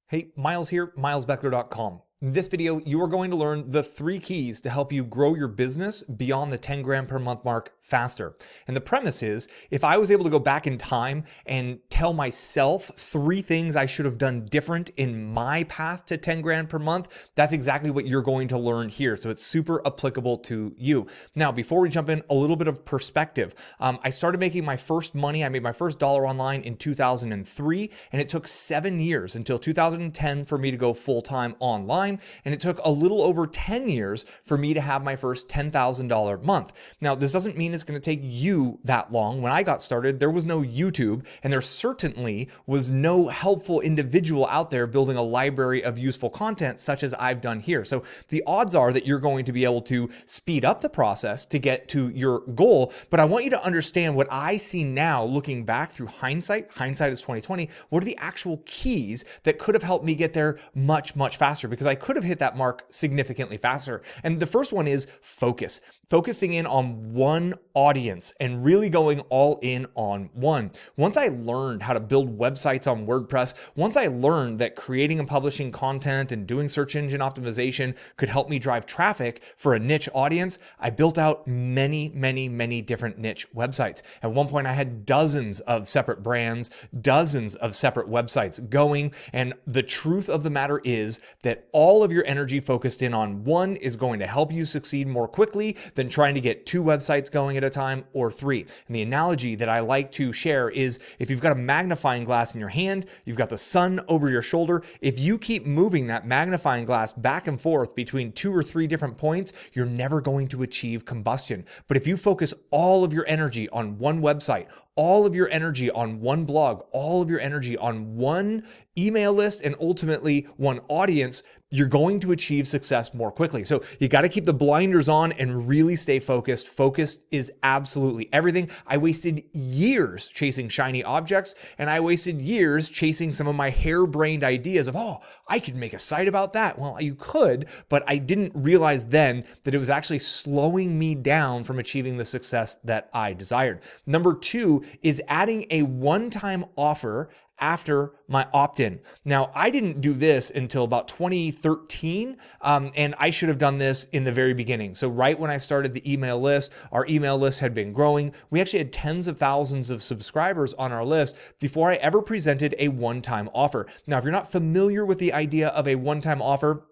Hey, Miles here, milesbeckler.com. In this video, you are going to learn the 3 keys to help you grow your business beyond the 10 grand per month mark faster. And the premise is, if I was able to go back in time and tell myself 3 things I should have done different in my path to 10 grand per month, that's exactly what you're going to learn here. So it's super applicable to you. Now, before we jump in, a little bit of perspective. I started making my first money. I made my first dollar online in 2003, and it took 7 years until 2010 for me to go full-time online. And it took a little over 10 years for me to have my first $10,000 month. Now, this doesn't mean it's going to take you that long. When I got started, there was no YouTube, and there certainly was no helpful individual out there building a library of useful content such as I've done here. So the odds are that you're going to be able to speed up the process to get to your goal. But I want you to understand what I see now looking back through hindsight. Hindsight is 2020. What are the actual keys that could have helped me get there much, much faster? Because I could have hit that mark significantly faster. And the first one is focus. Focusing in on one audience and really going all in on one. Once I learned how to build websites on WordPress, once I learned that creating and publishing content and doing search engine optimization could help me drive traffic for a niche audience, I built out many different niche websites. At one point, I had dozens of separate brands, dozens of separate websites going. And the truth of the matter is that all of your energy focused in on one is going to help you succeed more quickly than trying to get 2 websites going at a time or 3. And the analogy that I like to share is, if you've got a magnifying glass in your hand, you've got the sun over your shoulder. If you keep moving that magnifying glass back and forth between 2 or 3 different points, you're never going to achieve combustion. But if you focus all of your energy on one website, all of your energy on one blog, all of your energy on one email list, and ultimately one audience, you're going to achieve success more quickly. So you got to keep the blinders on and really stay focused. Focus is absolutely everything. I wasted years chasing shiny objects, and I wasted years chasing some of my harebrained ideas of, oh, I could make a site about that. Well, you could, but I didn't realize then that it was actually slowing me down from achieving the success that I desired. Number 2 is adding a one-time offer after my opt-in. Now, I didn't do this until about 2013, and I should have done this in the very beginning. So right when I started the email list, our email list had been growing. We actually had tens of thousands of subscribers on our list before I ever presented a one-time offer. Now, if you're not familiar with the idea of a one-time offer,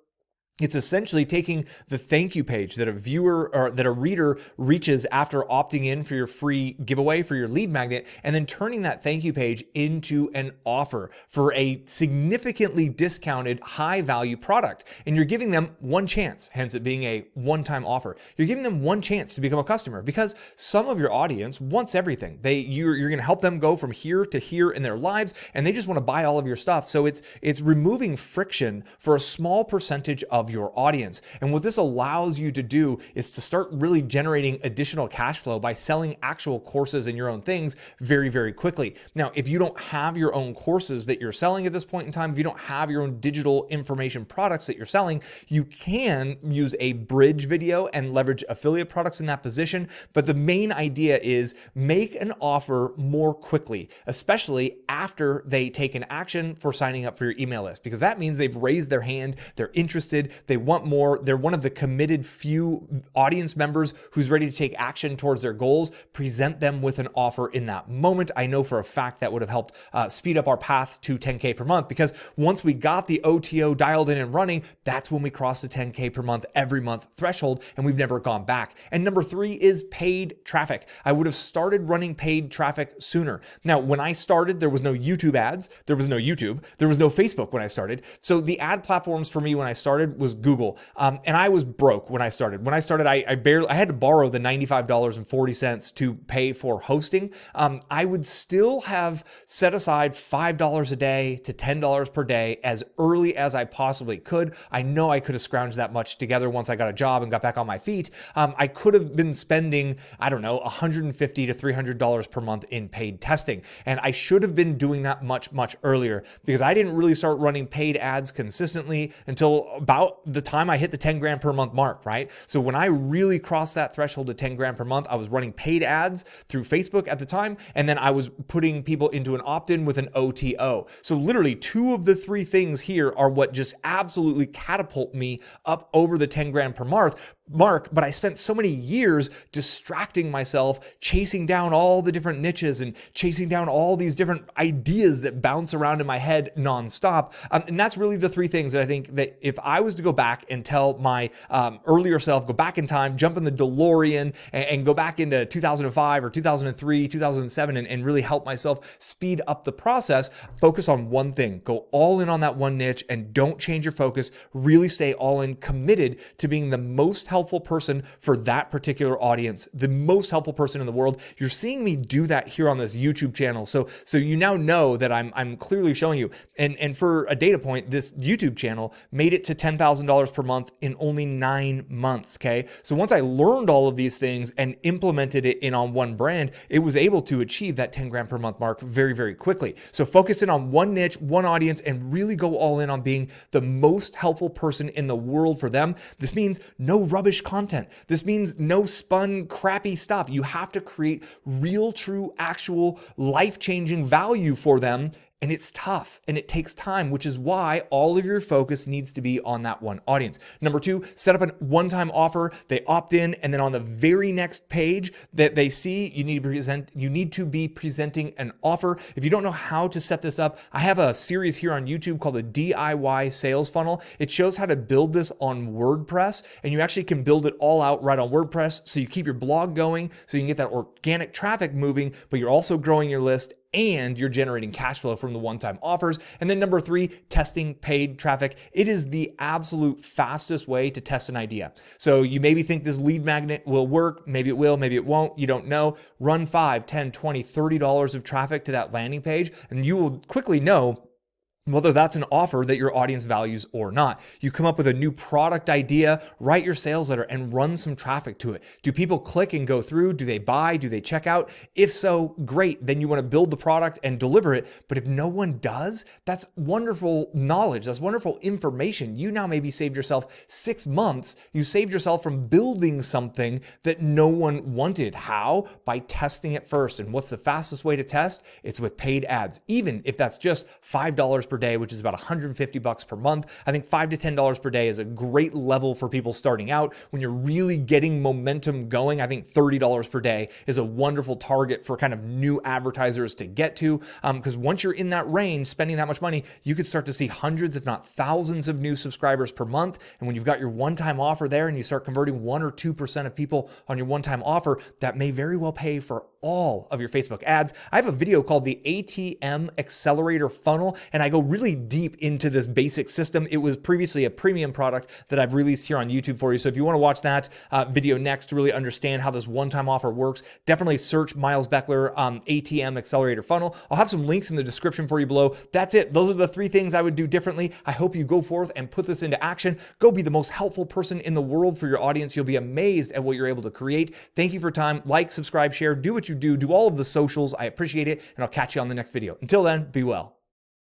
it's essentially taking the thank you page that a viewer or that a reader reaches after opting in for your free giveaway for your lead magnet, and then turning that thank you page into an offer for a significantly discounted high value product. And you're giving them one chance, hence it being a one-time offer. You're giving them one chance to become a customer, because some of your audience wants everything. You're going to help them go from here to here in their lives, and they just want to buy all of your stuff. So it's removing friction for a small percentage of your audience. And what this allows you to do is to start really generating additional cash flow by selling actual courses and your own things very quickly. Now, if you don't have your own courses that you're selling at this point in time, if you don't have your own digital information products that you're selling, you can use a bridge video and leverage affiliate products in that position. But the main idea is make an offer more quickly, especially after they take an action for signing up for your email list, because that means they've raised their hand, they're interested, they want more, they're one of the committed few audience members who's ready to take action towards their goals. Present them with an offer in that moment. I know for a fact that would have helped speed up our path to 10K per month, because once we got the OTO dialed in and running, that's when we crossed the 10K per month every month threshold, and we've never gone back. And number 3 is paid traffic. I would have started running paid traffic sooner. Now, when I started, there was no YouTube ads, there was no YouTube, there was no Facebook when I started. So the ad platforms for me when I started was Google. And I was broke when I started. When I started, I had to borrow the $95.40 to pay for hosting. I would still have set aside $5 a day to $10 per day as early as I possibly could. I know I could have scrounged that much together once I got a job and got back on my feet. I could have been spending, I don't know, $150 to $300 per month in paid testing. And I should have been doing that much earlier, because I didn't really start running paid ads consistently until about about the time I hit the 10 grand per month mark, right? So when I really crossed that threshold of 10 grand per month, I was running paid ads through Facebook at the time, and then I was putting people into an opt-in with an OTO. So literally 2 of the 3 things here are what just absolutely catapult me up over the 10 grand per mark, but I spent so many years distracting myself, chasing down all the different niches and chasing down all these different ideas that bounce around in my head nonstop. And that's really the 3 things that I think that if I was to go back and tell my earlier self, go back in time, jump in the DeLorean and go back into 2005 or 2003, 2007, and really help myself speed up the process, focus on one thing, go all in on that one niche and don't change your focus, really stay all in, committed to being the most helpful person for that particular audience, the most helpful person in the world. You're seeing me do that here on this YouTube channel. So you now know that I'm clearly showing you. And for a data point, this YouTube channel made it to $10,000 per month in only 9 months. Okay. So once I learned all of these things and implemented it in on one brand, it was able to achieve that 10 grand per month mark very, very quickly. So focus in on one niche, one audience, and really go all in on being the most helpful person in the world for them. This means no rubbish content. This means no spun, crappy stuff. You have to create real, true, actual, life-changing value for them. And it's tough and it takes time, which is why all of your focus needs to be on that one audience. Number 2, set up a one-time offer. They opt in, and then on the very next page that they see, you need to be presenting an offer. If you don't know how to set this up, I have a series here on YouTube called the DIY Sales Funnel. It shows how to build this on WordPress, and you actually can build it all out right on WordPress. So you keep your blog going, so you can get that organic traffic moving, but you're also growing your list and you're generating cash flow from the one-time offers. And then number 3, testing paid traffic. It is the absolute fastest way to test an idea. So you maybe think this lead magnet will work. Maybe it will, maybe it won't. You don't know. Run $5, $10, $20, $30 of traffic to that landing page, and you will quickly know whether that's an offer that your audience values or not. You come up with a new product idea, write your sales letter, and run some traffic to it. Do people click and go through? Do they buy? Do they check out? If so, great. Then you want to build the product and deliver it. But if no one does, that's wonderful knowledge. That's wonderful information. You now maybe saved yourself 6 months. You saved yourself from building something that no one wanted. How? By testing it first. And what's the fastest way to test? It's with paid ads. Even if that's just $5 per day, which is about $150 per month. I think $5 to $10 per day is a great level for people starting out. When you're really getting momentum going, I think $30 per day is a wonderful target for kind of new advertisers to get to. Because once you're in that range, spending that much money, you could start to see hundreds, if not thousands of new subscribers per month. And when you've got your one-time offer there and you start converting 1 or 2% of people on your one-time offer, that may very well pay for all of your Facebook ads. I have a video called the ATM Accelerator Funnel, and I go really deep into this basic system. It was previously a premium product that I've released here on YouTube for you. So if you want to watch that video next to really understand how this one-time offer works, definitely search Miles Beckler ATM Accelerator Funnel. I'll have some links in the description for you below. That's it. Those are the 3 things I would do differently. I hope you go forth and put this into action. Go be the most helpful person in the world for your audience. You'll be amazed at what you're able to create. Thank you for your time. Like, subscribe, share, do what you do all of the socials. I appreciate it, and I'll catch you on the next video. Until then, be well.